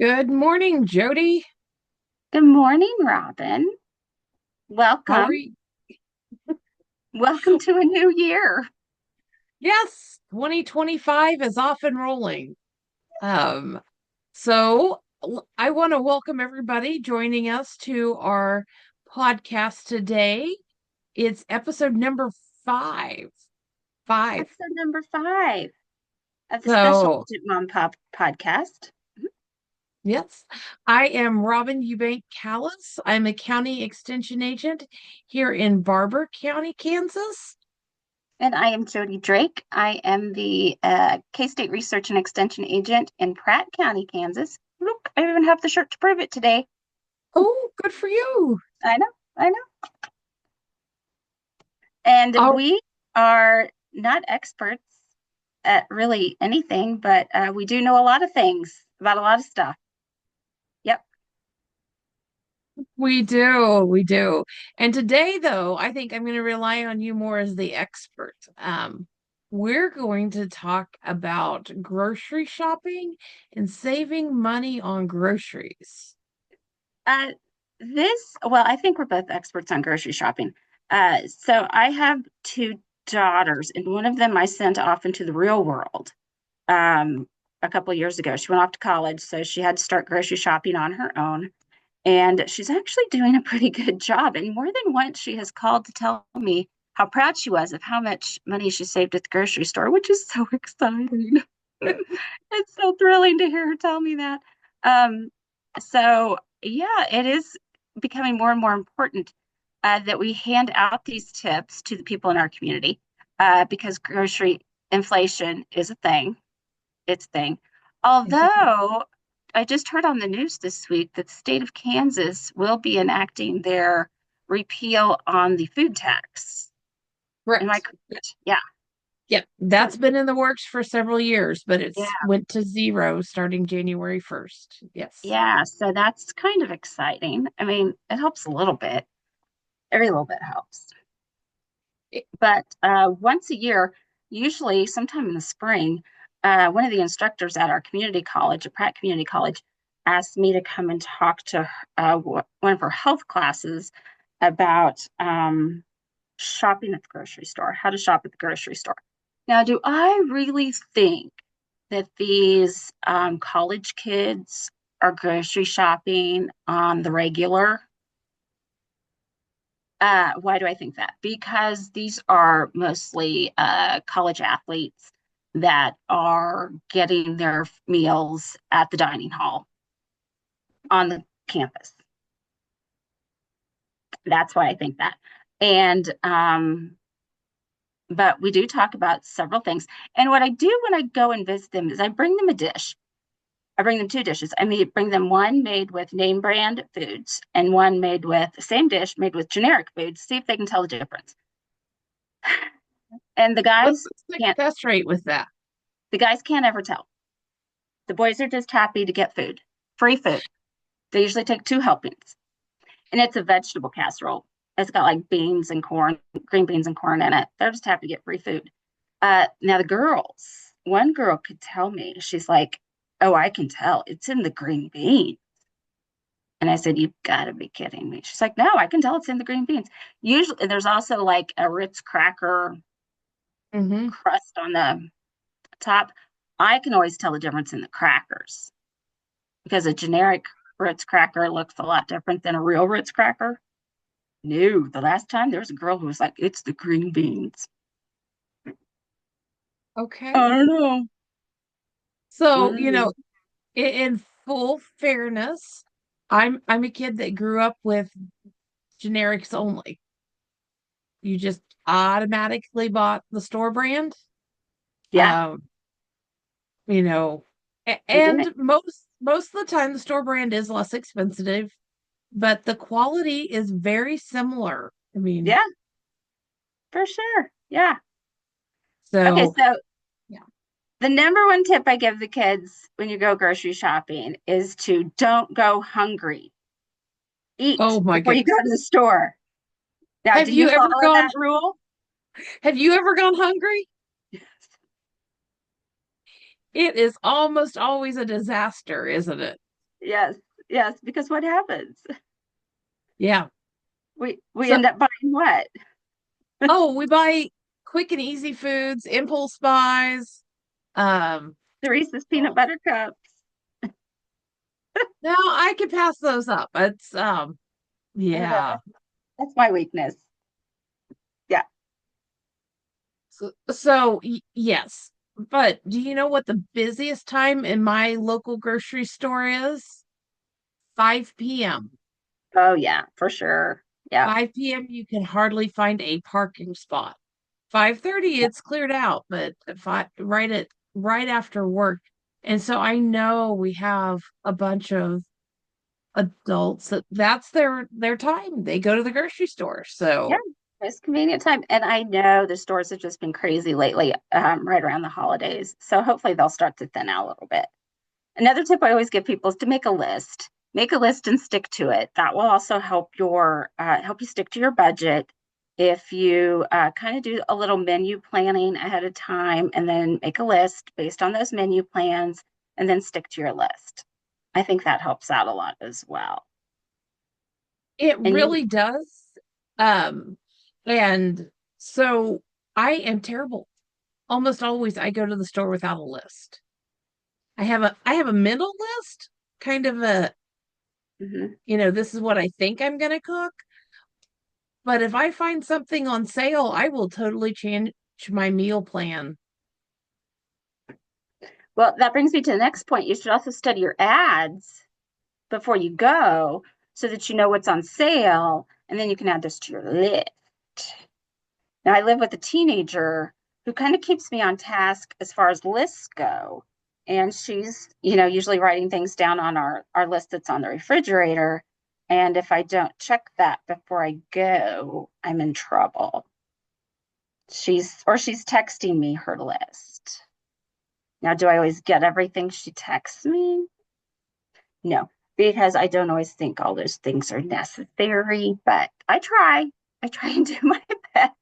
Good morning, Jody. Good morning, Robin. How are Welcome. you? Welcome to a new year. Yes, 2025 is off and rolling. Um, I want to welcome everybody joining us to our podcast today. It's episode number five. Five. Episode number 5 of the Special So, Agent Mom podcast. yes, I am Robin Eubank Callis. I'm a county extension agent here in Barber County, Kansas. And I am Jody Drake. I am the K-State Research and Extension Agent in Pratt County, Kansas. Look, I even have the shirt to prove it today. Oh, good for you. I know, I know. And All we are not experts at really anything, but we do know a lot of things about a lot of stuff. Yep. We do, we do. And today, though, I think I'm going to rely on you more as the expert. We're going to talk about grocery shopping and saving money on groceries. Uh, I think we're both experts on grocery shopping. So I have two daughters, and one of them I sent off into the real world a couple of years ago. She went off to college, so she had to start grocery shopping on her own. And she's actually doing a pretty good job. And more than once, she has called to tell me how proud she was of how much money she saved at the grocery store, which is so exciting. It's so thrilling to hear her tell me that. Um, so yeah, it is becoming more and more important that we hand out these tips to the people in our community because grocery inflation is a thing. It's a thing. Although I just heard on the news this week that the state of Kansas will be enacting their repeal on the food tax. Am I Correct. correct? Yeah. Yep, So that's been in the works for several years, but it's yeah, went to zero starting January 1st. Yes. yeah. So that's kind of exciting. I mean, it helps a little bit. Every little bit helps. But once a year, usually sometime in the spring, one of the instructors at our community college, at Pratt Community College, asked me to come and talk to one of her health classes about shopping at the grocery store, how to shop at the grocery store. Now, do I really think that these college kids are grocery shopping on the regular? Why do I think that? Because these are mostly college athletes that are getting their meals at the dining hall on the campus. That's why I think that. And but we do talk about several things. And what I do when I go and visit them is I bring them a dish. I bring them two dishes. Bring them one made with name brand foods and one made with the same dish made with generic foods. See if they can tell the difference. And What's the can't. success rate with that? The guys can't ever tell. The boys are just happy to get food, free food. They usually take two helpings, and it's a vegetable casserole. It's got like beans and corn, green beans and corn in it. They're just happy to get free food. Now the girls, one girl could tell me, she's like, "Oh, I can tell. It's in the green beans." And I said, "You've got to be kidding me." She's like, "No, I can tell it's in the green beans." Usually, there's also like a Ritz cracker Hmm. crust on the top. I can always tell the difference in the crackers because a generic Ritz cracker looks a lot different than a real Ritz cracker. No, the last time there was a girl who was like, "It's the green beans." Okay. I don't know. So, Mm. in full fairness, I'm a kid that grew up with generics only. You just automatically bought the store brand. Yeah, Um, you know, we didn't. and most of the time the store brand is less expensive, but the quality is very similar. I mean, Yeah, for sure. Yeah. Okay, so so yeah. the number one tip I give the kids when you go grocery shopping is to don't go hungry. Eat Oh my before you go goodness. to the store. Now, Have do you you ever follow gone that rule? have you ever gone hungry? It is almost always a disaster, isn't it? Yes, yes, because what happens? Yeah. We So, end up buying what? oh, we buy quick and easy foods, impulse buys. Um, The Reese's peanut oh, butter cups. no, I can pass those up. It's Uh, yeah. that's my weakness. Yeah. Yes. But do you know what the busiest time in my local grocery store is? 5 p.m. Oh yeah, for sure. Yeah. 5 p.m. you can hardly find a parking spot. 5:30 it's cleared out, but right after work. And so I know we have a bunch of adults that's their time. They go to the grocery store. Yeah. So It's convenient time. And I know the stores have just been crazy lately, right around the holidays. So hopefully they'll start to thin out a little bit. Another tip I always give people is to make a list. Make a list and stick to it. That will also help you stick to your budget. If you kind of do a little menu planning ahead of time and then make a list based on those menu plans and then stick to your list. I think that helps out a lot as well. it And you, really does. Um, and so I am terrible. Almost always I go to the store without a list. I have a mental list, kind of mhm. this is what I think I'm gonna cook. But if I find something on sale, I will totally change my meal plan. Well, that brings me to the next point. You should also study your ads before you go so that you know what's on sale, and then you can add this to your list. Now, I live with a teenager who kind of keeps me on task as far as lists go. And she's, usually writing things down on our list that's on the refrigerator. And if I don't check that before I go, I'm in trouble. She's texting me her list. Now, do I always get everything she texts me? No, because I don't always think all those things are necessary, but I try. I try and do my best.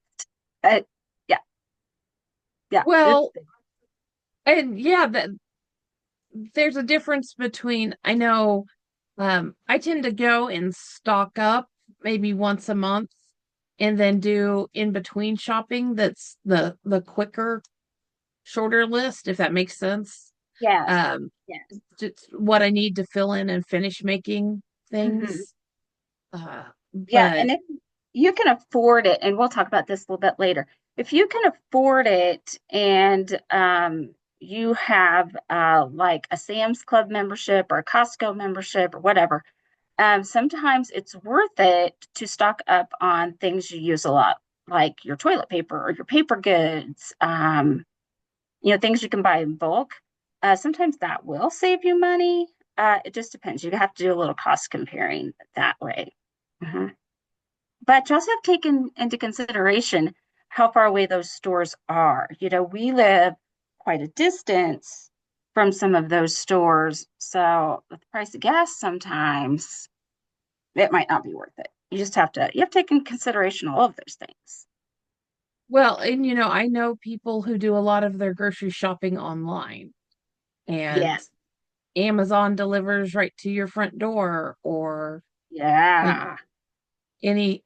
But yeah, yeah, Well, and yeah, there's a difference between I know I tend to go and stock up maybe once a month and then do in between shopping that's the quicker, shorter list, if that makes sense. yes, Um, yes. just what I need to fill in and finish making Mhm. things. Uh, Yeah, but and if you can afford it, and we'll talk about this a little bit later, if you can afford it and you have like a Sam's Club membership or a Costco membership or whatever, sometimes it's worth it to stock up on things you use a lot, like your toilet paper or your paper goods, things you can buy in bulk. Sometimes that will save you money. It just depends. You have to do a little cost comparing that way. Mhm. But you also have to take into consideration how far away those stores are. We live quite a distance from some of those stores. So with the price of gas, sometimes it might not be worth it. You have to take in consideration all of those things. well, and I know people who do a lot of their grocery shopping online and Yes. Amazon delivers right to your front door or you know, Yeah. any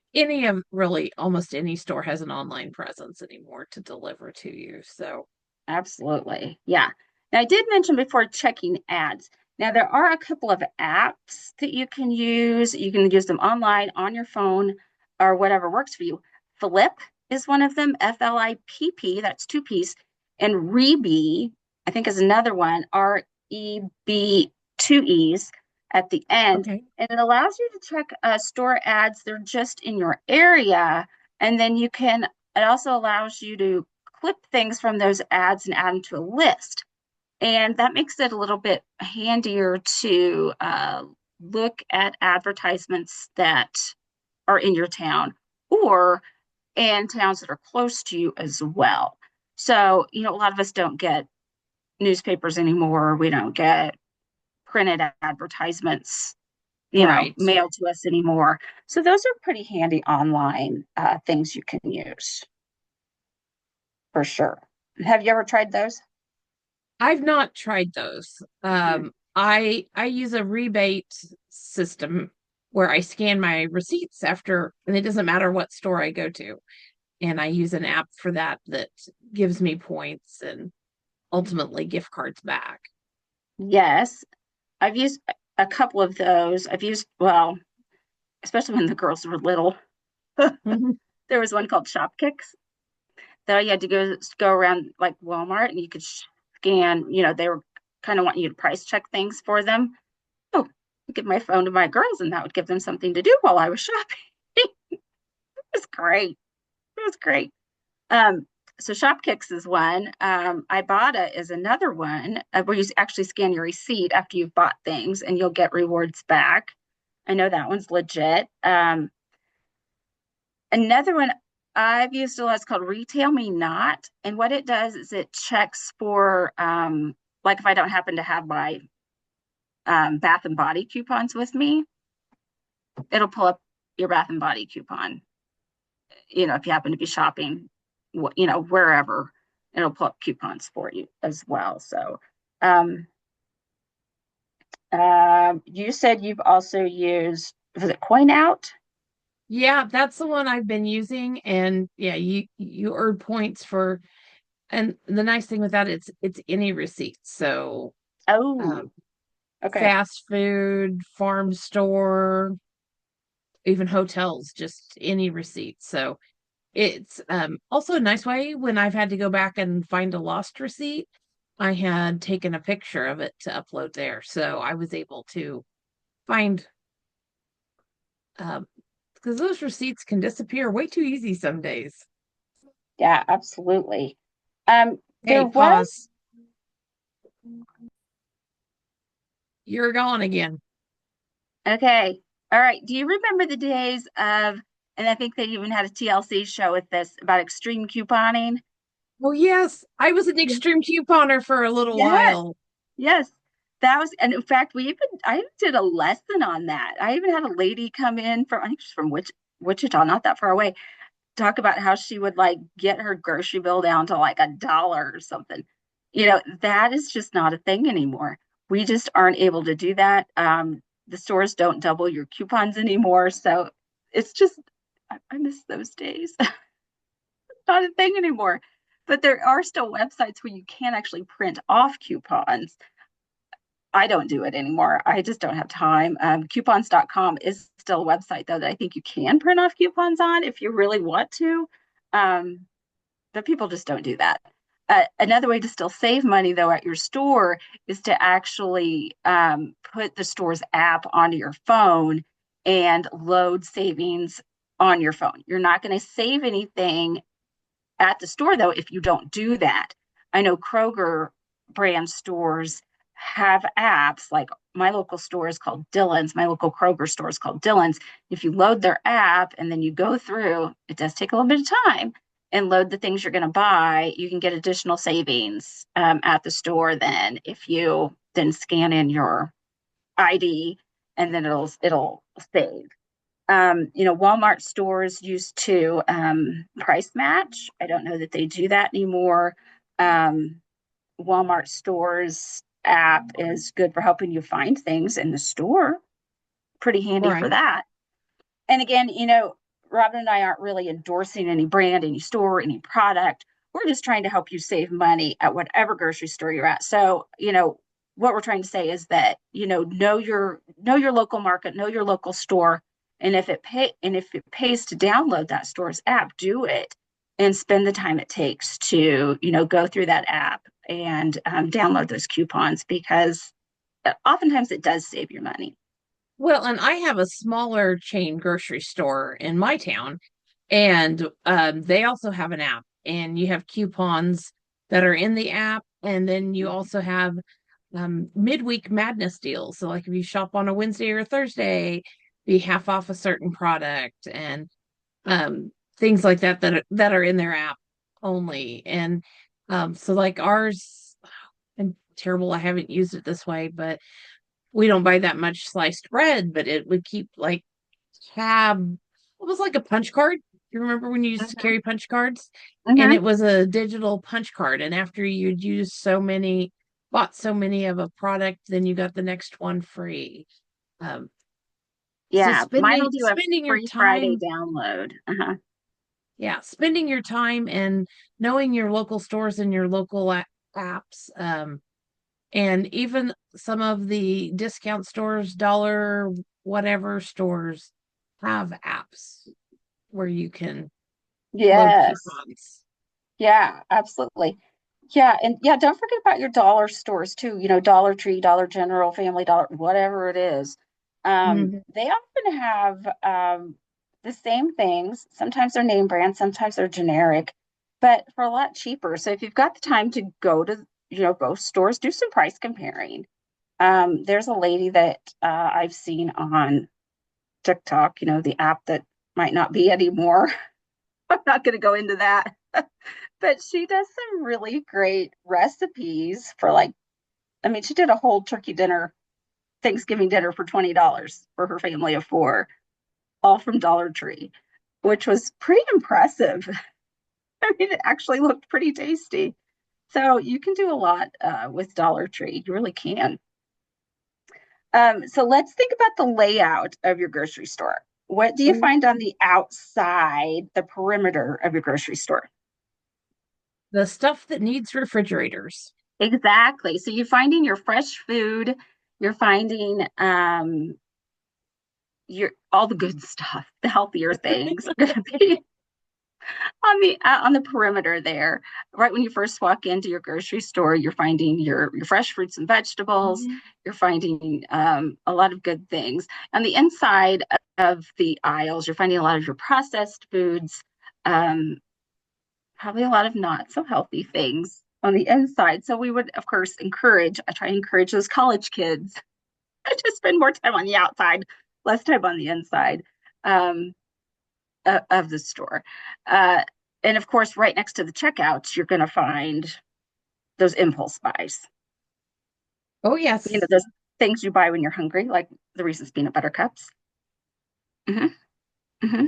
of really almost any store has an online presence anymore to deliver to you. So, Absolutely. Yeah. Now, I did mention before checking ads. Now, there are a couple of apps that you can use. You can use them online, on your phone, or whatever works for you. Flip is one of them, FLIPP, that's two P's. And Reebee, I think, is another one, REB, two E's at the end. okay. And it allows you to check store ads. They're just in your area. And then it also allows you to clip things from those ads and add them to a list. And that makes it a little bit handier to look at advertisements that are in your town or in towns that are close to you as well. So, a lot of us don't get newspapers anymore. We don't get printed advertisements, Right. mailed to us anymore. So, those are pretty handy online things you can use for sure. Have you ever tried those? I've not tried those. I use a rebate system where I scan my receipts after, and it doesn't matter what store I go to. And I use an app for that that gives me points and ultimately gift cards back. Yes, I've used a couple of those. I've used, well, especially when the girls were little. Mhm. There was one called Shopkicks that you had to go around like Walmart and you could scan, they were kind of wanting you to price check things for them. Oh, I give my phone to my girls and that would give them something to do while I was shopping. It was great. It was great. Um, so Shopkicks is one. Ibotta is another one where you actually scan your receipt after you've bought things and you'll get rewards back. I know that one's legit. Another one I've used a lot is called Retail Me Not. And what it does is it checks for, like if I don't happen to have my Bath and Body coupons with me, it'll pull up your Bath and Body coupon. If you happen to be shopping, wherever, it'll pull up coupons for you as well. So, um, you said you've also used, was it Coin Out? Yeah, that's the one I've been using. And yeah, you earn points for, and the nice thing with that, it's any receipt. So Oh, um, okay. fast food, farm store, even hotels, just any receipt. So it's also a nice way when I've had to go back and find a lost receipt. I had taken a picture of it to upload there. So I was able to find, because those receipts can disappear way too easy some days. Yeah, absolutely. There Hey, was pause. You're gone again. Okay. All right. Do you remember the days of, and I think they even had a TLC show with this about extreme couponing? Oh, yes. I was an Yeah. extreme couponer for a little Yes. while. Yes. That was, and in fact, I even did a lesson on that. I even had a lady come in from, I think she's from Wichita, not that far away, talk about how she would like get her grocery bill down to like $1 or something. That is just not a thing anymore. We just aren't able to do that. The stores don't double your coupons anymore. So it's just, I miss those days. Not a thing anymore. But there are still websites where you can actually print off coupons. I don't do it anymore. I just don't have time. Coupons.com is still a website, though, that I think you can print off coupons on if you really want to. Um, but people just don't do that. Another way to still save money, though, at your store is to actually put the store's app onto your phone and load savings on your phone. You're not going to save anything at the store, though, if you don't do that. I know Kroger brand stores have apps like my local store is called Dillon's. My local Kroger store is called Dillon's. If you load their app and then you go through, it does take a little bit of time and load the things you're going to buy, you can get additional savings at the store then if you then scan in your ID and then it'll save. Walmart stores used to price match. I don't know that they do that anymore. Um, Walmart stores app is good for helping you find things in the store. Pretty handy for Right. that. And again, Robin and I aren't really endorsing any brand, any store, any product. We're just trying to help you save money at whatever grocery store you're at. So, what we're trying to say is that, know your local market, know your local store. And if it pays to download that store's app, do it and spend the time it takes to, go through that app and download those coupons because oftentimes it does save your money. Well, and I have a smaller chain grocery store in my town, and they also have an app, and you have coupons that are in the app, and then you also have midweek madness deals. So, like if you shop on a Wednesday or a Thursday, be half off a certain product, and things like that are in their app only. And so, like ours, I'm terrible. I haven't used it this way, but we don't buy that much sliced bread, but it would keep like tab. It was like a punch card. You remember when you used to Mhm. carry punch cards? And Mhm. it was a digital punch card. And after you'd use so many bought so many of a product, then you got the next one free. Um, so Yeah, mine will do a spending your free Friday time, download. Uh-huh. yeah, spending your time and knowing your local stores and your local apps, and even some of the discount stores, dollar whatever stores have apps where you can load Yes. coupons. Yeah, absolutely. Yeah, and yeah, don't forget about your dollar stores too, Dollar Tree, Dollar General, Family Dollar, whatever it is. Mhm. They often have the same things. Sometimes they're name brand, sometimes they're generic, but for a lot cheaper. So if you've got the time to go to, both stores, do some price comparing. There's a lady that I've seen on TikTok, the app that might not be anymore. I'm not going to go into that. But she does some really great recipes for I mean, she did a whole turkey dinner, Thanksgiving dinner for $20 for her family of four, all from Dollar Tree, which was pretty impressive. I mean, it actually looked pretty tasty. So you can do a lot with Dollar Tree. You really can. So let's think about the layout of your grocery store. What do you find on the outside, the perimeter of your grocery store? The stuff that needs refrigerators. Exactly. So you're finding your fresh food, you're finding your all the good stuff, the healthier things are going to be on the perimeter there. Right when you first walk into your grocery store, you're finding your fresh fruits and vegetables. Mhm. You're finding a lot of good things. On the inside of the aisles, you're finding a lot of your processed foods, um, probably a lot of not so healthy things on the inside. So we would, of course, I try to encourage those college kids to spend more time on the outside, less time on the inside um, of the store. Uh, and of course, right next to the checkouts, you're going to find those impulse buys. Oh, yes. Those things you buy when you're hungry, like the Reese's peanut butter cups. Hmm. Hmm.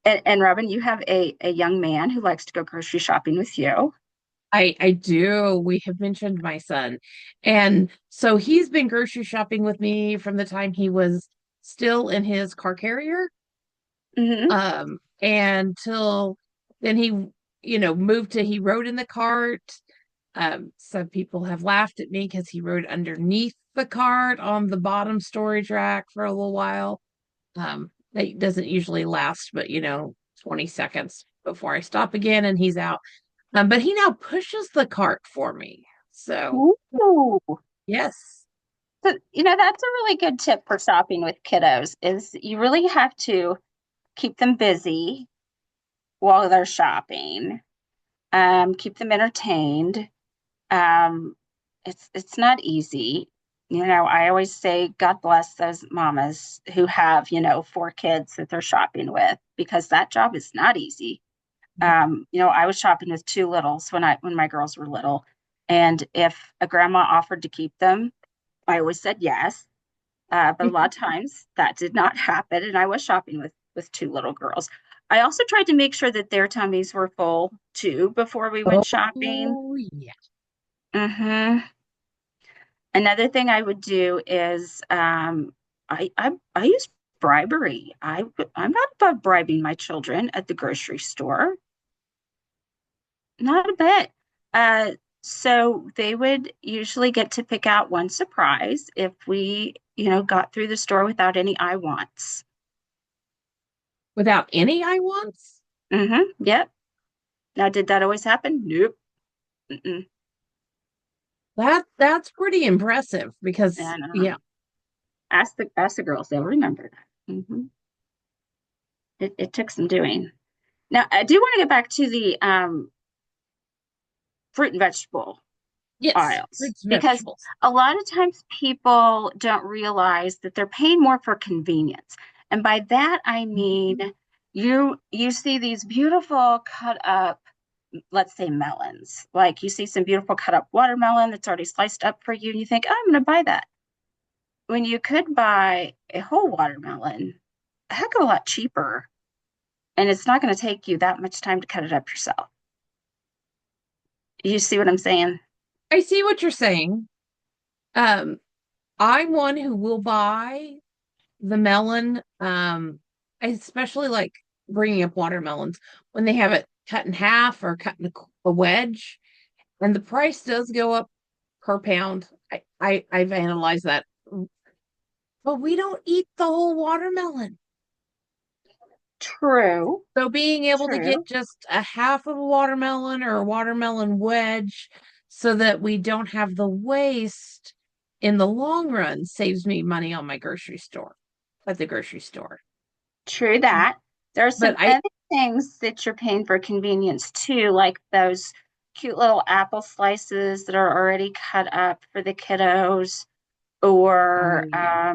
And Robin, you have a young man who likes to go grocery shopping with you. I do. We have mentioned my son. And so he's been grocery shopping with me from the time he was still in his car carrier. Hmm. And till then moved to he rode in the cart. Some people have laughed at me because he rode underneath the cart on the bottom storage rack for a little while. That doesn't usually last, but 20 seconds before I stop again and he's out. But he now pushes the cart for me. So, Ooh. yes. So, that's a really good tip for shopping with kiddos is you really have to keep them busy while they're shopping, keep them entertained. Um, it's not easy. I always say, God bless those mamas who have, four kids that they're shopping with because that job is not easy. I was shopping with two littles when my girls were little, and if a grandma offered to keep them, I always said yes. But a lot of times that did not happen, and I was shopping with two little girls. I also tried to make sure that their tummies were full too before we went shopping. Oh, yeah. Hmm. Another thing I would do is I use bribery. I'm not above bribing my children at the grocery store, not a bit. Uh, so they would usually get to pick out one surprise if we, got through the store without any I wants. Without any I wants? Yep. Now, did that always happen? Nope. Mm-mm. That's pretty impressive because And yeah. ask the girls; they'll remember that. It took some doing. Now, I do want to get back to the fruit and vegetable Yes, aisles fruits and because vegetables. a lot of times people don't realize that they're paying more for convenience. And by that I mean you see these beautiful cut up, let's say melons. Like you see some beautiful cut up watermelon that's already sliced up for you and you think, oh, I'm going to buy that. When you could buy a whole watermelon a heck of a lot cheaper and it's not going to take you that much time to cut it up yourself. You see what I'm saying? I see what you're saying. Um, I'm one who will buy the melon. I especially like bringing up watermelons when they have it cut in half or cut in a wedge, and the price does go up per pound. I've analyzed that, but we don't eat the whole watermelon. True, So being able to get true. just a half of a watermelon or a watermelon wedge so that we don't have the waste in the long run saves me money on my grocery store at the grocery store. True that. There are But some other things that you're paying for convenience too, like those cute little apple slices that are already cut up for the kiddos, oh or yeah.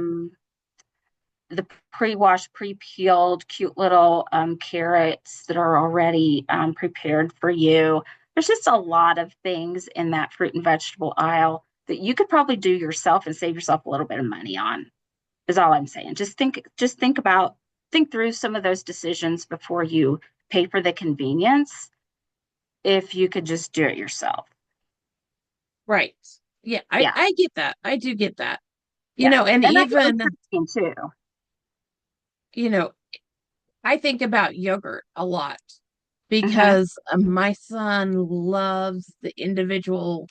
the pre-washed, pre-peeled, cute little carrots that are already prepared for you. There's just a lot of things in that fruit and vegetable aisle that you could probably do yourself and save yourself a little bit of money on, is all I'm saying. Think through some of those decisions before you pay for the convenience if you could just do it yourself. Right. Yeah, Yeah, I get that. I do get that. yeah. And And that goes even, for me too. you know, I think about yogurt a lot Hmm. because my son loves the individual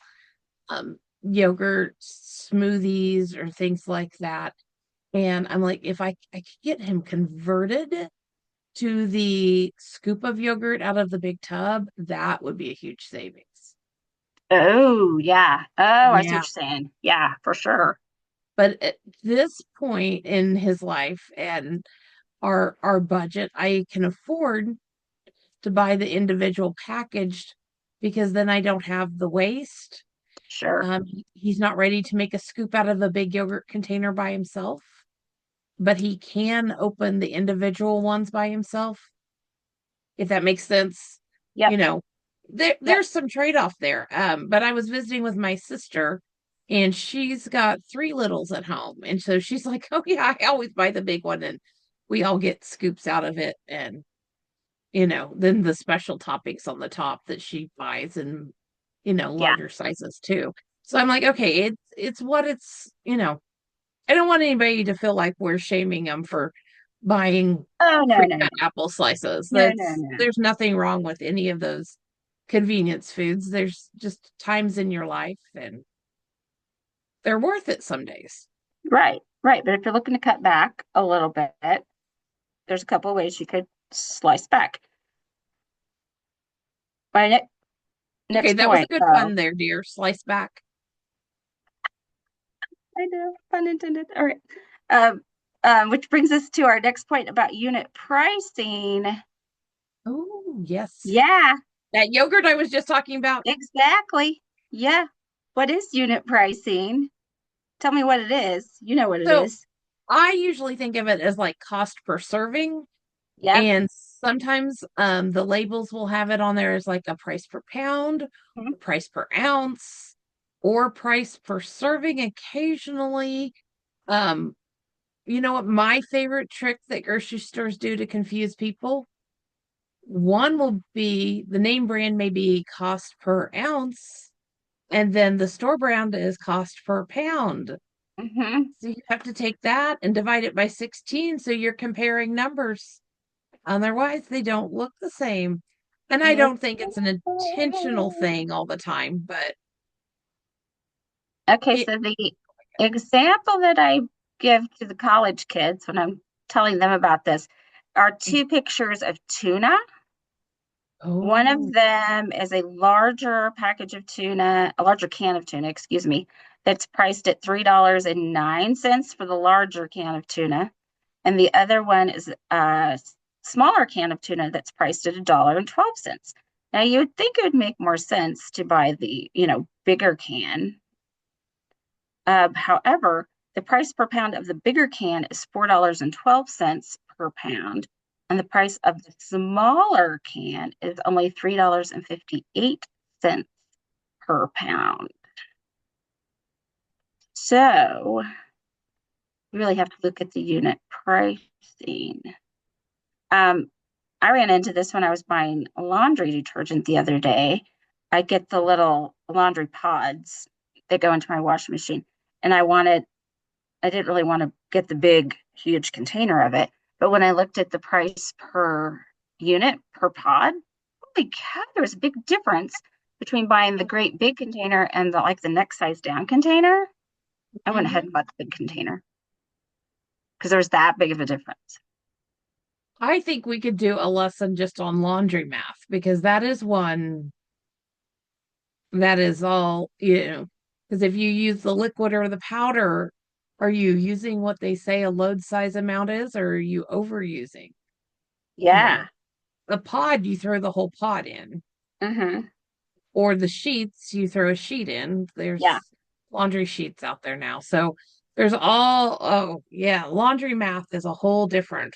yogurt smoothies or things like that. And I'm like, if I could get him converted to the scoop of yogurt out of the big tub, that would be a huge savings. Oh, yeah. Oh, I see what Yeah. you're saying. Yeah, for sure. But at this point in his life and our budget, I can afford to buy the individual packaged because then I don't have the waste. Sure. He's not ready to make a scoop out of a big yogurt container by himself, but he can open the individual ones by himself, if that makes sense. You Yep. know, Yep. there's some trade-off there. But I was visiting with my sister and she's got three littles at home. And so she's like, oh yeah, I always buy the big one and we all get scoops out of it. And then the special toppings on the top that she buys in, Yeah. larger sizes too. So I'm like, okay, it's what I don't want anybody to feel like we're shaming them for buying Oh, no, no, pre-cut apple slices. no, no, no. There's nothing wrong with any of those convenience foods. There's just times in your life and they're worth it some days. Right, right. But if you're looking to cut back a little bit, there's a couple of ways you could slice back. My Okay, next that was a point, good though. pun there, dear. Slice back. I know, pun intended. All right. Which brings us to our next point about unit pricing. Oh, yes. Yeah, That yogurt I was just talking about. exactly. Yeah. What is unit pricing? Tell me what it is. You know what it So is. I usually think of it as like cost per serving. Yep. And sometimes the labels will have it on there as like a price per pound, Mhm. price per ounce, or price per serving. Occasionally, um, you know what my favorite trick that grocery stores do to confuse people? One will be the name brand may be cost per ounce, and then the store brand is cost per pound. Mhm. So you have to take that and divide it by 16 so you're comparing numbers. Otherwise, they don't look the same. And I don't think it's an intentional thing all the time, but Okay, it, so the example that I give to the college kids when I'm telling them about this are two pictures of tuna. One of oh, them is a larger package of tuna, a larger can of tuna, excuse me, that's priced at $3.09 for the larger can of tuna. And the other one is a smaller can of tuna that's priced at $1.12. Now you would think it would make more sense to buy the, bigger can. However, the price per pound of the bigger can is $4.12 per pound, and the price of the smaller can is only $3.58 per pound. So you really have to look at the unit pricing. Um, I ran into this when I was buying laundry detergent the other day. I get the little laundry pods that go into my washing machine. And I didn't really want to get the big, huge container of it. But when I looked at the price per unit, per pod, holy cow, there was a big difference between buying the great big container and the next size down container. I went ahead Mhm. and bought the big container because there was that big of a difference. I think we could do a lesson just on laundry math because that is one that is all, because if you use the liquid or the powder, are you using what they say a load size amount is, or are you overusing? You know, Yeah. a pod, you throw the whole pod in, Mm-hmm. or the sheets, you throw a sheet in. Yeah. There's laundry sheets out there now. So there's oh, yeah, laundry math is a whole different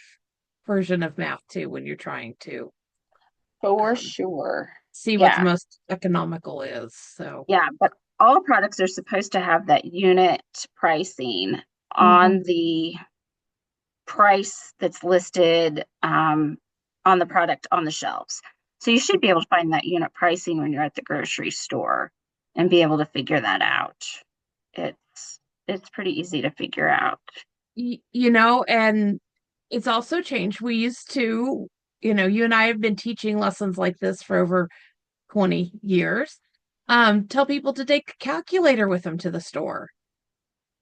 version of math too when you're trying to For um, sure. see what the Yeah. most economical is. So, Yeah. But all products are supposed to have that unit pricing mhm. on the price that's listed on the product on the shelves. So you should be able to find that unit pricing when you're at the grocery store and be able to figure that out. It's pretty easy to figure out. And it's also changed. We used to, you and I have been teaching lessons like this for over 20 years. Tell people to take a calculator with them to the store.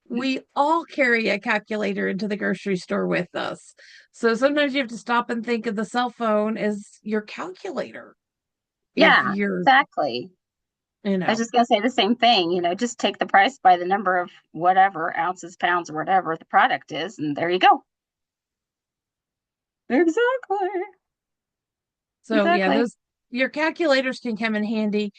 We all carry a calculator into the grocery store with us. So sometimes you have to stop and think of the cell phone as your calculator. If Yeah, you're, exactly. you I was know, just going to say the same thing, just take the price by the number of whatever ounces, pounds, or whatever the product is, and there you go. Exactly. so yeah, Exactly. those your calculators can come in handy.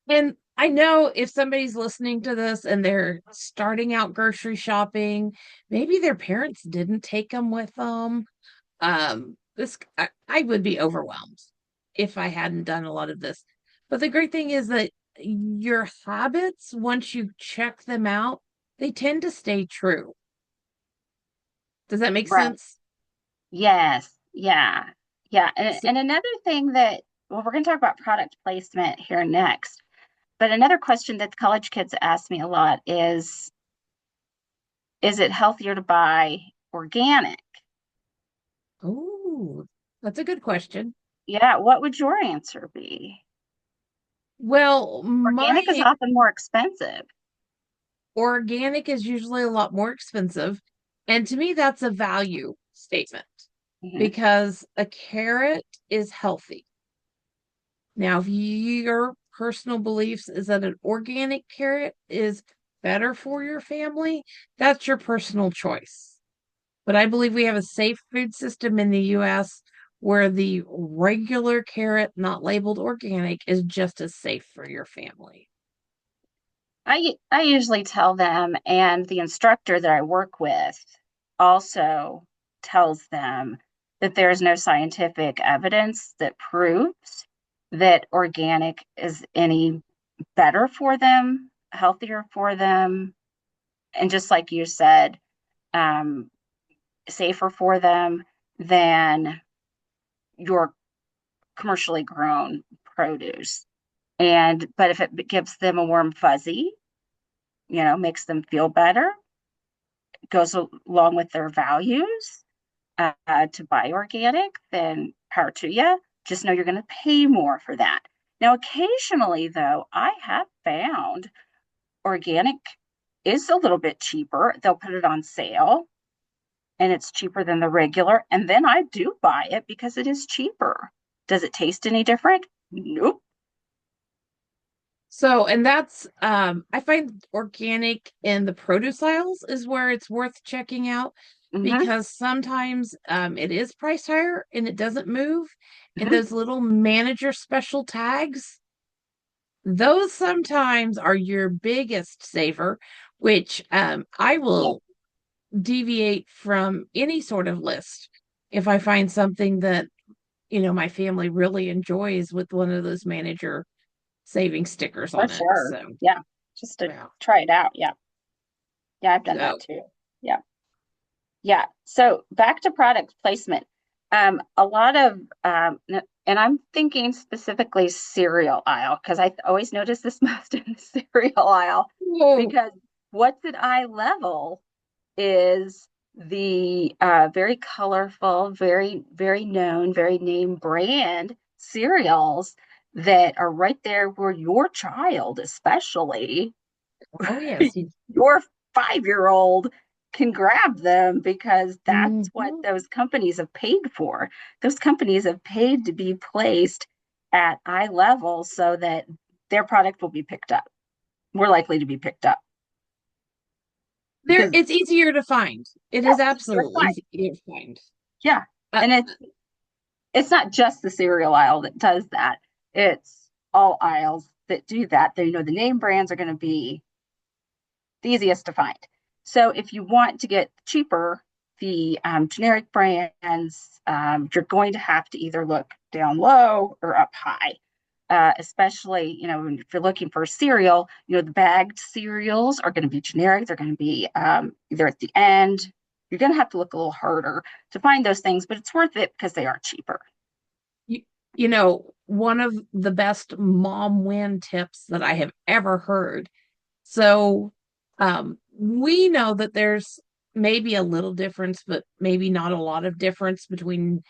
And I know if somebody's listening to this and they're starting out grocery shopping, maybe their parents didn't take them with them. I would be overwhelmed if I hadn't done a lot of this. But the great thing is that your habits, once you check them out, they tend to stay true. Does that make Right. sense? Yes. Yeah. Yeah. And, So, and another thing well, we're going to talk about product placement here next. But another question that the college kids ask me a lot is it healthier to buy organic? oh, that's a good question. Yeah. What would your answer be? Well, Organic is my often more expensive. organic is usually a lot more expensive. And to me, that's a value statement Mhm. because a carrot is healthy. Now, if your personal beliefs is that an organic carrot is better for your family, that's your personal choice. But I believe we have a safe food system in the US where the regular carrot, not labeled organic, is just as safe for your family. I usually tell them, and the instructor that I work with also tells them that there is no scientific evidence that proves that organic is any better for them, healthier for them, and just like you said, um, safer for them than your commercially grown produce. But if it gives them a warm fuzzy, makes them feel better, goes along with their values to buy organic, then power to you. Just know you're going to pay more for that. Now, occasionally, though, I have found organic is a little bit cheaper. They'll put it on sale and it's cheaper than the regular. And then I do buy it because it is cheaper. Does it taste any different? Nope. So, and that's I find organic in the produce aisles is where it's worth checking out Mm-hmm, because sometimes it is priced higher and it doesn't move. And mm-hmm. those little manager special tags, those sometimes are your biggest saver, which I Yeah, will deviate from any sort of list if I find something that, my family really enjoys with one of those manager saving stickers for on it. sure. So, Yeah, just to yeah. try it out. Yeah, yeah, I've done that So, too. Yeah. Yeah. So back to product placement. A lot of And I'm thinking specifically cereal aisle because I always notice this most in the cereal aisle Whoa. because what's at eye level is the very colorful, very known, very name brand cereals that are right there where your child, especially Oh, yes. your 5-year-old, can grab them because that's what Mhm. those companies have paid for. Those companies have paid to be placed at eye level so that their product will be picked up, more likely to be picked up There, because it's easier to find. It yeah, is it's easier to absolutely find. easier to find. Yeah. Uh, And it's not just the cereal aisle that does that. It's all aisles that do that. They, the name brands are going to be the easiest to find. So if you want to get cheaper, the generic brands, you're going to have to either look down low or up high. Especially, if you're looking for cereal, the bagged cereals are going to be generic. They're going to be either at the end. You're going to have to look a little harder to find those things, but it's worth it because they are cheaper. you, one of the best mom win tips that I have ever heard. So, we know that there's maybe a little difference, but maybe not a lot of difference between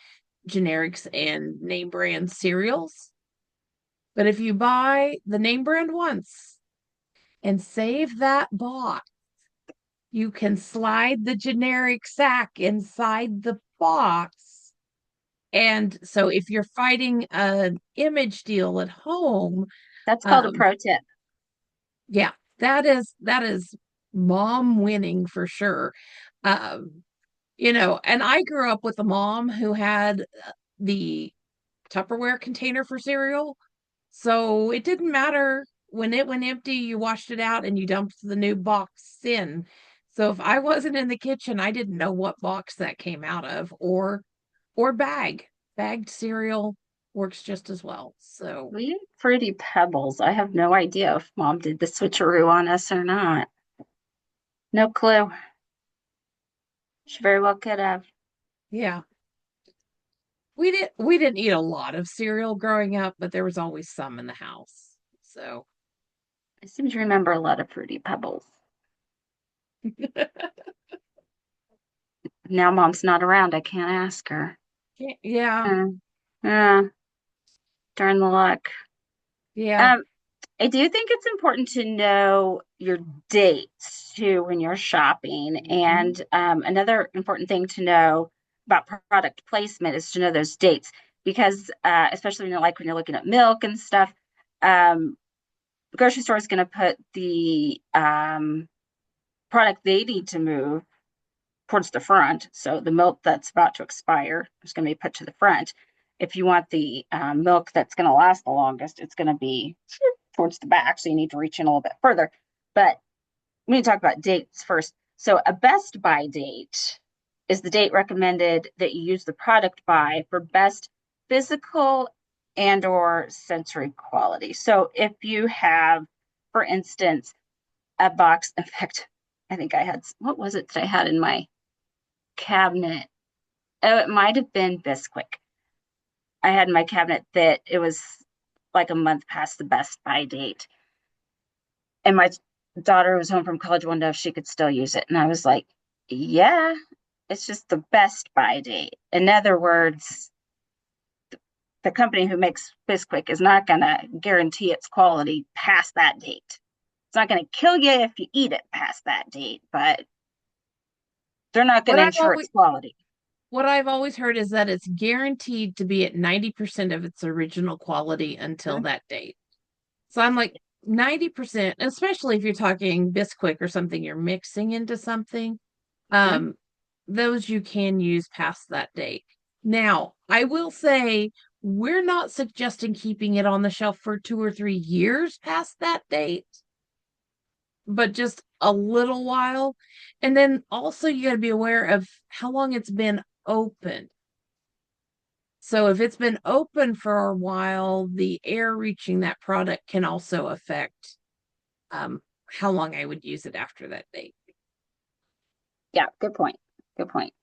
generics and name brand cereals. But if you buy the name brand once and save that box, you can slide the generic sack inside the box. And so if you're fighting an image deal at home, That's called a um, pro tip. yeah, that is mom winning for sure. Um, and I grew up with a mom who had the Tupperware container for cereal. So it didn't matter when it went empty, you washed it out and you dumped the new box in. So if I wasn't in the kitchen, I didn't know what box that came out of or bag. Bagged cereal works just as well. So We had Fruity Pebbles. I have no idea if mom did the switcheroo on us or not. No clue. She very well could have. yeah. We didn't eat a lot of cereal growing up, but there was always some in the house. So I seem to remember a lot of Fruity Pebbles. Now mom's not around. I can't ask her. yeah, Uh, uh, darn the luck. yeah. Um, I do think it's important to know your dates too when you're shopping. Mhm. And another important thing to know about product placement is to know those dates because, especially when you're looking at milk and stuff, the grocery store is going to put the product they need to move towards the front. So the milk that's about to expire is going to be put to the front. If you want the milk that's going to last the longest, it's going to be towards the back. So you need to reach in a little bit further. But we need to talk about dates first. So a best by date is the date recommended that you use the product by for best physical and or sensory quality. So if you have, for instance, a box, in fact, I think I had, what was it that I had in my cabinet? Oh, it might have been Bisquick. I had in my cabinet that it was like a month past the best by date. And my daughter was home from college one day if she could still use it. And I was like, yeah, it's just the best by date. In other words, the company who makes Bisquick is not going to guarantee its quality past that date. It's not going to kill you if you eat it past that date, but they're not going What to I've ensure always its quality. what I've always heard is that it's guaranteed to be at 90% of its original quality until Mhm. that date. So I'm like 90%, especially if you're talking Bisquick or something you're mixing into something, Mhm. um, those you can use past that date. Now, I will say we're not suggesting keeping it on the shelf for 2 or 3 years past that date, but just a little while. And then also you got to be aware of how long it's been open. So if it's been open for a while, the air reaching that product can also affect um, how long I would use it after that date. Yeah, good point. Good point.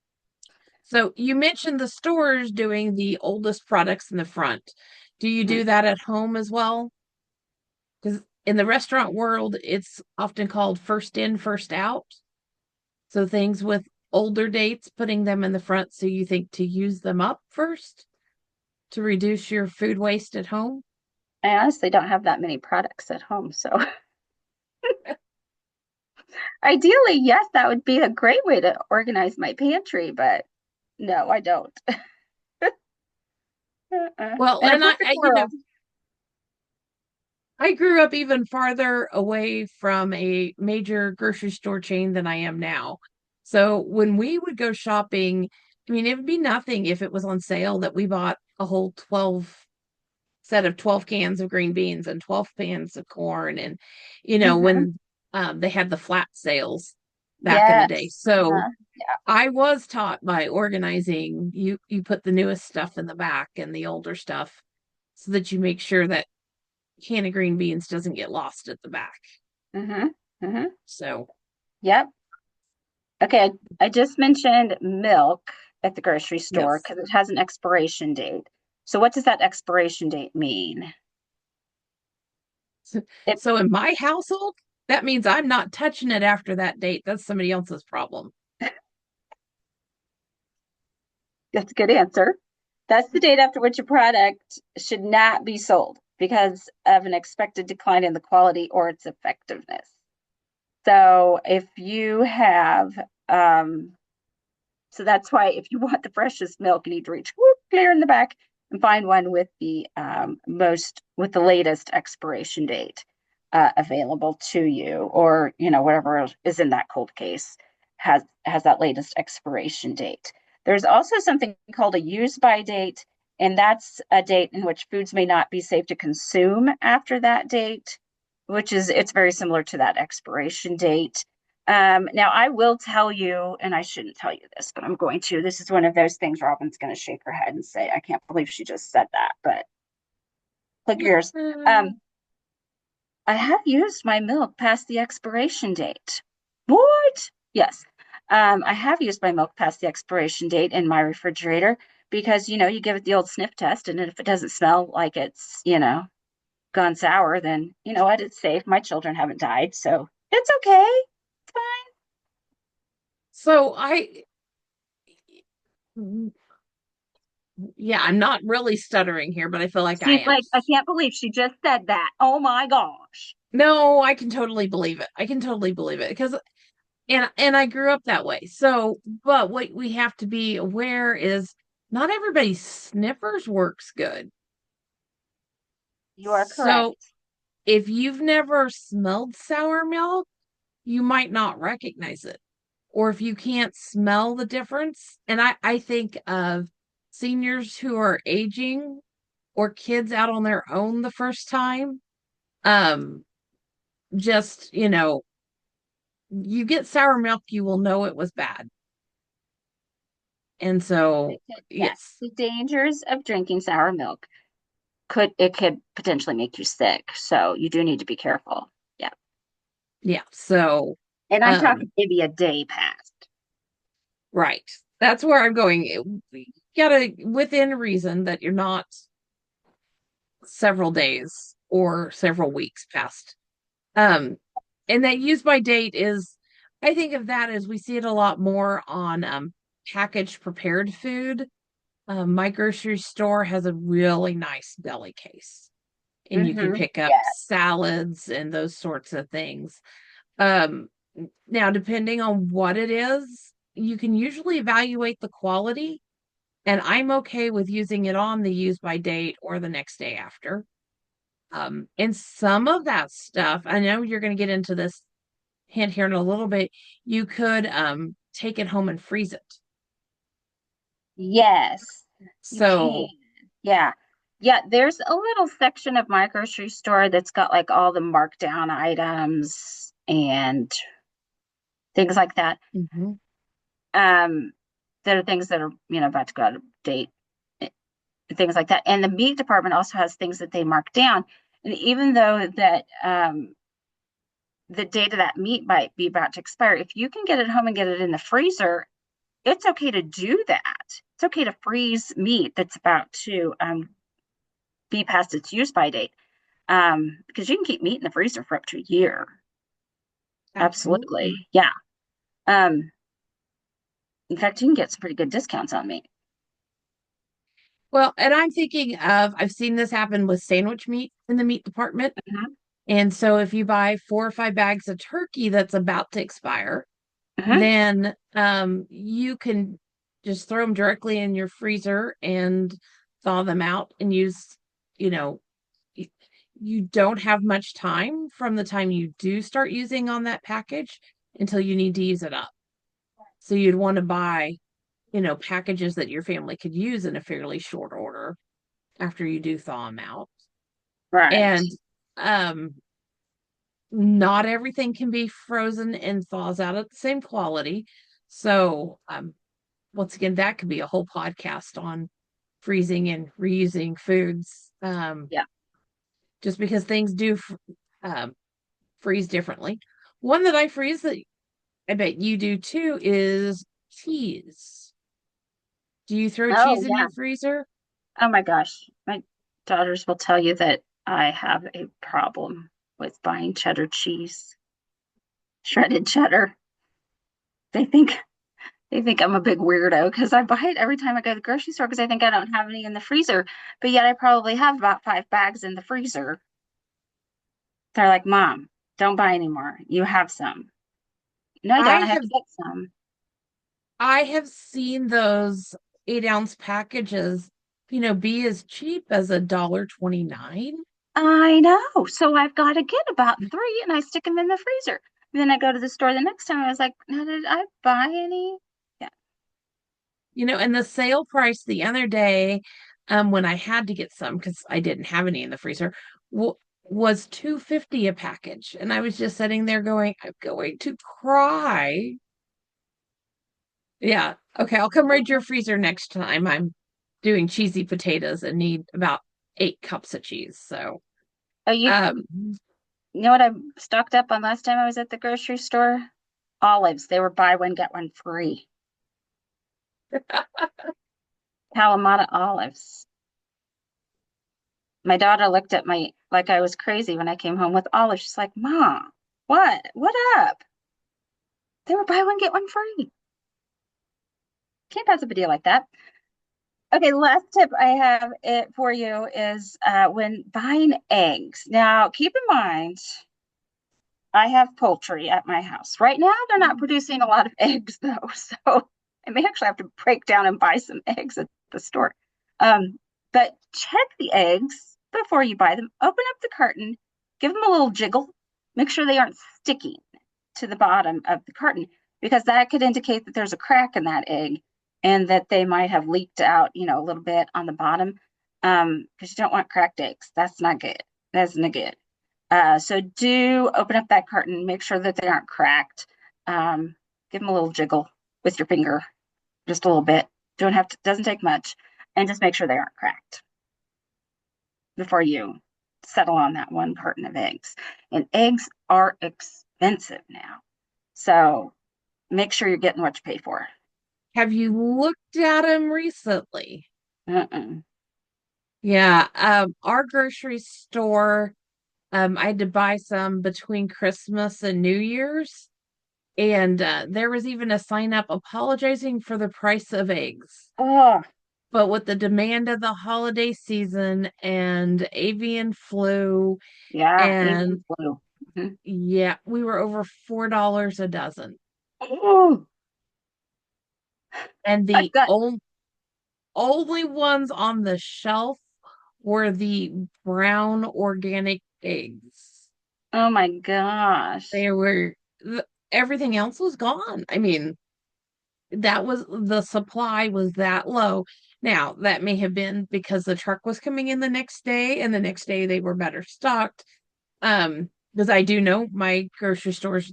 So you mentioned the stores doing the oldest products in the front. Do you do that at home as well? Because in the restaurant world, it's often called first in, first out. So things with older dates, putting them in the front so you think to use them up first to reduce your food waste at home. I honestly don't have that many products at home, so ideally, yes, that would be a great way to organize my pantry, but no, I don't. Well, In a and perfect you know, world. I grew up even farther away from a major grocery store chain than I am now. So when we would go shopping, I mean, it would be nothing if it was on sale that we bought a whole 12 set of 12 cans of green beans and 12 cans of corn. And, Hmm. when they had the flat sales back in the day. Yes. So Uh-huh. Yeah. I was taught by organizing, you put the newest stuff in the back and the older stuff so that you make sure that can of green beans doesn't get lost at the back. Hmm. Hmm. So, Yep. Okay. I just mentioned milk at the grocery store yes. because it has an expiration date. So what does that expiration date mean? It, So in my household, that means I'm not touching it after that date. That's somebody else's problem. that's a good answer. That's the date after which a product should not be sold because of an expected decline in the quality or its effectiveness. So if you have, um, so that's why if you want the freshest milk, you need to reach whoop, clear in the back and find one with the with the latest expiration date available to you, or whatever is in that cold case has that latest expiration date. There's also something called a use by date, and that's a date in which foods may not be safe to consume after that date, which is it's very similar to that expiration date. Now, I will tell you, and I shouldn't tell you this, but I'm going to. This is one of those things Robin's going to shake her head and say, I can't believe she just said that, but click yours. Uh, Um, I have used my milk past the expiration date. What? Yes. I have used my milk past the expiration date in my refrigerator because, you give it the old sniff test, and if it doesn't smell like it's, gone sour, then you know what? It's safe. My children haven't died, so it's okay. It's fine. so yeah, I'm not really stuttering here, but I feel like I She's am. like, I can't believe she just said that. Oh my gosh. No, I can totally believe it. I can totally believe it because and I grew up that way. So, but what we have to be aware is not everybody's sniffers works good. You are So, correct. if you've never smelled sour milk, you might not recognize it. Or if you can't smell the difference, and I think of seniors who are aging or kids out on their own the first time, um, just, you get sour milk, you will know it was bad. And so, Yes, yes, the dangers of drinking sour milk could potentially make you sick. So you do need to be careful. Yeah. yeah. So, And I'm um, talking maybe a day past. right. That's where I'm going. You gotta, within reason, that you're not several days or several weeks past. Um, and that use by date is, I think of that as we see it a lot more on packaged prepared food. My grocery store has a really nice deli case, and you can Mm-hmm. pick up Yeah. salads and those sorts of things. Um, Now, depending on what it is, you can usually evaluate the quality, and I'm okay with using it on the use by date or the next day after. And some of that stuff, I know you're going to get into this hint here in a little bit. You could take it home and freeze it. Yes, you can. So, Yeah. Yeah, there's a little section of my grocery store that's got like all the markdown items and things like that. mhm. Um, that are things that are, about to go out of date, eh, things like that. And the meat department also has things that they mark down. And even though that the date of that meat might be about to expire, if you can get it home and get it in the freezer, it's okay to do that. It's okay to freeze meat that's about to be past its use by date. Because you can keep meat in the freezer for up to a year. Absolutely. Absolutely. Yeah. Um, in fact, you can get some pretty good discounts on meat. Well, and I'm thinking of, I've seen this happen with sandwich meat in the meat department. Hmm. And so if you buy 4 or 5 bags of turkey that's about to expire, Hmm. then you can just throw them directly in your freezer and thaw them out and use, you know, you don't have much time from the time you do start using on that package until you need to use it up. So you'd want to buy, packages that your family could use in a fairly short order after you do thaw them out. Right. And um not everything can be frozen and thaws out at the same quality. So once again, that could be a whole podcast on freezing and reusing foods. Yeah. Just because things do um, freeze differently. One that I freeze that I bet you do too is cheese. Do you throw Oh, cheese in yeah. your freezer? Oh my gosh. My daughters will tell you that I have a problem with buying cheddar cheese, shredded cheddar. They think they think I'm a big weirdo because I buy it every time I go to the grocery store because I think I don't have any in the freezer, but yet I probably have about 5 bags in the freezer. They're like, Mom, don't buy any more. You have some. No, I don't. I I have have to get some. I have seen those 8 ounce packages, be as cheap as $1.29. I know. So I've got to get about three and I stick them in the freezer. And then I go to the store the next time. I was like, no, did I buy any? Yeah. And the sale price the other day, when I had to get some because I didn't have any in the freezer, was $2.50 a package. And I was just sitting there going, I'm going to cry. Yeah. Okay, I'll come raid your freezer next time I'm doing cheesy potatoes and need about 8 cups of cheese. So, Oh, um, you know what I stocked up on last time I was at the grocery store? Olives. They were buy one, get one free. Kalamata olives. My daughter looked at me like I was crazy when I came home with olives. She's like, Mom, what? What up? They were buy one, get one free. Can't pass up a deal like that. Okay, last tip I have it for you is when buying eggs. Now, keep in mind, I have poultry at my house. Right now, they're not producing a lot of eggs, though. So I may actually have to break down and buy some eggs at the store. Um, but check the eggs before you buy them. Open up the carton, give them a little jiggle, make sure they aren't sticking to the bottom of the carton, because that could indicate that there's a crack in that egg and that they might have leaked out, a little bit on the bottom. Because you don't want cracked eggs. That's not good. That's not good. So do open up that carton, make sure that they aren't cracked. Um, give them a little jiggle with your finger, just a little bit. Don't have to, doesn't take much, and just make sure they aren't cracked before you settle on that one carton of eggs. And eggs are expensive now, so make sure you're getting what you pay for. have you looked at them recently? Mm-mm. Yeah, our grocery store, I had to buy some between Christmas and New Year's, and there was even a sign up apologizing for the price of eggs. Oh, But with the demand of the holiday season and avian flu, yeah, avian and flu. Mhm. yeah, we were over $4 a dozen. Oh, And I've the got. only ones on the shelf were the brown organic eggs. Oh my gosh. They were, everything else was gone. I mean, that was the supply was that low. Now, that may have been because the truck was coming in the next day and the next day they were better stocked. Because I do know my grocery store's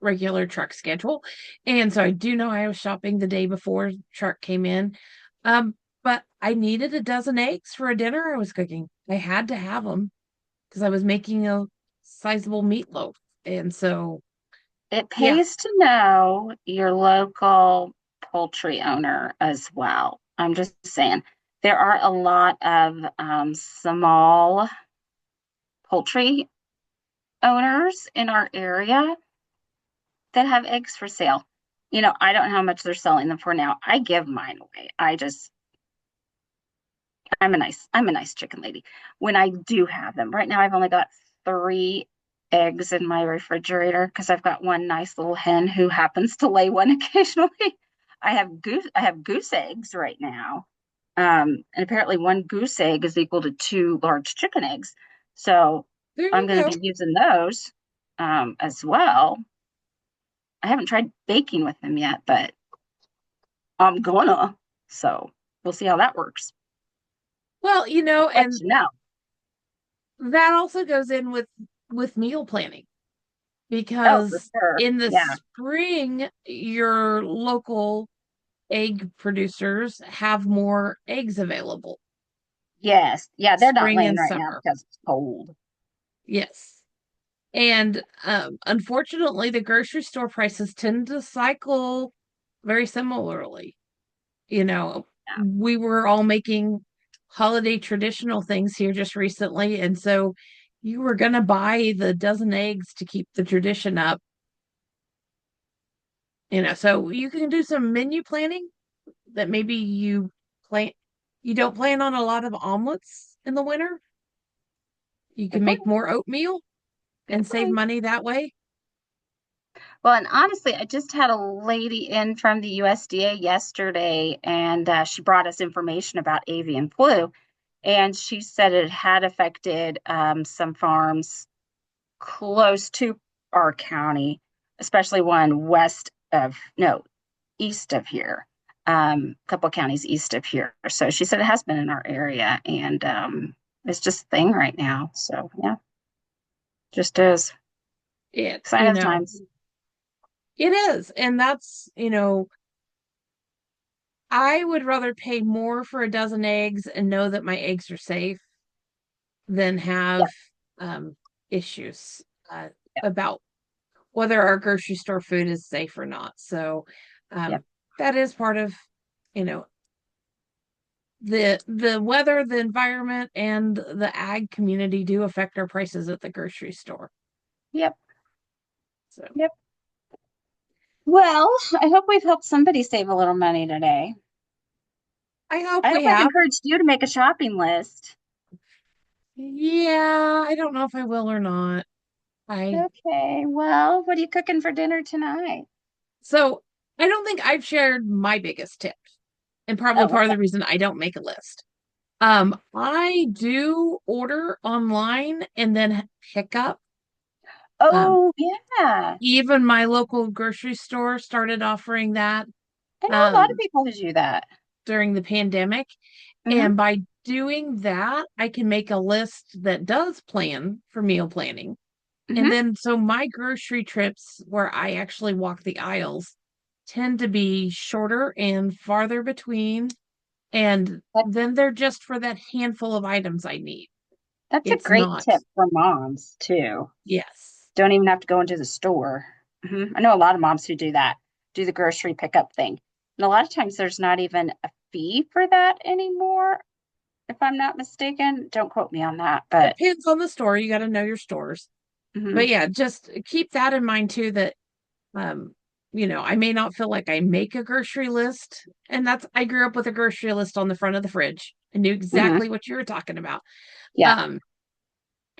regular truck schedule. And so I do know I was shopping the day before truck came in. Um, but I needed a dozen eggs for a dinner I was cooking. I had to have them because I was making a sizable meatloaf. And so, It yeah, pays to know your local poultry owner as well. I'm just saying there are a lot of small poultry owners in our area that have eggs for sale. I don't know how much they're selling them for now. I give mine away. I'm a nice chicken lady. When I do have them, right now I've only got 3 eggs in my refrigerator because I've got one nice little hen who happens to lay one occasionally. I have goose eggs right now. And apparently one goose egg is equal to 2 large chicken eggs. So There I'm you going to go. be using those as well. I haven't tried baking with them yet, but I'm gonna. So we'll see how that works. Well, Let and you know. that also goes in with meal planning Oh, for because sure. in the Yeah. spring, your local egg producers have more eggs available. Yes. Yeah, they're not Spring laying and right now summer. because it's cold. Yes. And unfortunately, the grocery store prices tend to cycle very similarly. Yeah. We were all making holiday traditional things here just recently. And so you were going to buy the dozen eggs to keep the tradition up. So you can do some menu planning that maybe plan, you don't plan on a lot of omelets in the winter. You Good can point. make more oatmeal Good and save point. money that way. Well, and honestly, I just had a lady in from the USDA yesterday, and she brought us information about avian flu. And she said it had affected some farms close to our county, especially one east of here, a couple of counties east of here. So she said it has been in our area, and it's just a thing right now. So yeah, just is It, sign of the times. it is. And I would rather pay more for a dozen eggs and know that my eggs are safe than Yeah, have um, issues uh, yeah, about whether our grocery store food is safe or not. So yeah, that is part of, you know, the weather, the environment, and the ag community do affect our prices at the grocery store. yep, So yep. Well, I hope we've helped somebody save a little money today. I hope I hope we I've have. encouraged you to make a shopping list. Yeah, I don't know if I will or not. I Okay, well, what are you cooking for dinner tonight? So I don't think I've shared my biggest tip, and probably Oh, part what's of the that? reason I don't make a list. I do order online and then pick up. Um, Oh, yeah. Even my local grocery store started offering that I know a lot of um people who do that. during the pandemic. Hmm. And by doing that, I can make a list that does plan for meal planning. And Hmm. then, so my grocery trips where I actually walk the aisles tend to be shorter and farther between. And That, then they're just for that handful of items I need. that's a It's great not, tip for moms too. yes, Don't even have to go into the store. I know a lot of moms who do that, do the grocery pickup thing. And a lot of times there's not even a fee for that anymore, if I'm not mistaken. Don't quote me on that, but depends on the store. You got to know your stores. mhm, But yeah, just keep that in mind too that, um, I may not feel like I make a grocery list. And I grew up with a grocery list on the front of the fridge. I knew mhm, exactly what you were talking about. yeah. Um,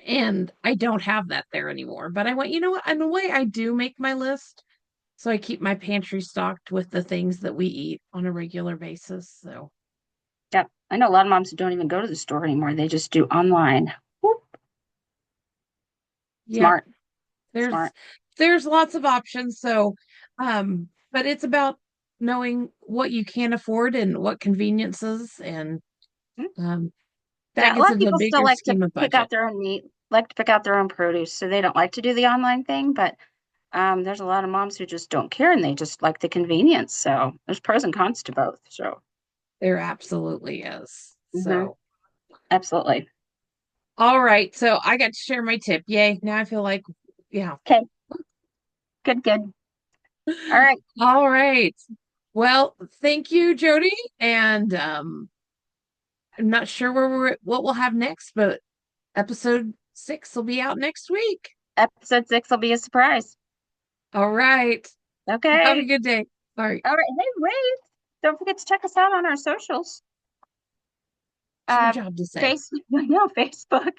And I don't have that there anymore. But I went, you know what? In a way, I do make my list. So I keep my pantry stocked with the things that we eat on a regular basis. So, Yep. I know a lot of moms who don't even go to the store anymore. They just do online. Whoop. yep, Smart, there's smart. there's lots of options. So, but it's about knowing what you can afford and what conveniences, and Mhm. um, that Yeah, a gets lot of into a people still bigger like to scheme of pick out budget. their own meat, like to pick out their own produce, so they don't like to do the online thing. But there's a lot of moms who just don't care and they just like the convenience. So there's pros and cons to both. So There absolutely is. hmm, So, absolutely. all right. So I got to share my tip. Yay. Now I feel like, yeah. Okay, good, good. All right. All right. Well, thank you, Jody. And I'm not sure what we'll have next, but episode 6 will be out next week. Episode 6 will be a surprise. All right. Have a Okay. good day. All right. All right. Hey, wait. Don't forget to check us out on our socials. It's your Uh, job to say. Facebook, no, Facebook.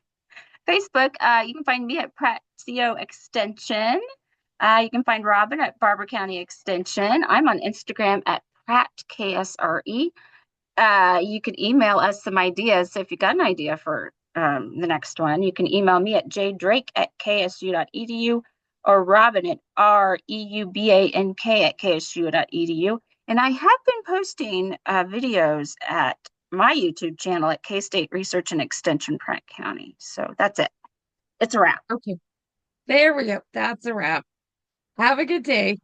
Facebook, you can find me at Pratt CO Extension. You can find Robin at Barber County Extension. I'm on Instagram at Pratt KSRE. You could email us some ideas. So if you got an idea for the next one, you can email me at jdrake@ksu.edu or Robin at reubank@ksu.edu. And I have been posting videos at my YouTube channel at K-State Research and Extension Pratt County. So that's it. It's a wrap. Okay. There we go. That's a wrap. Have a good day.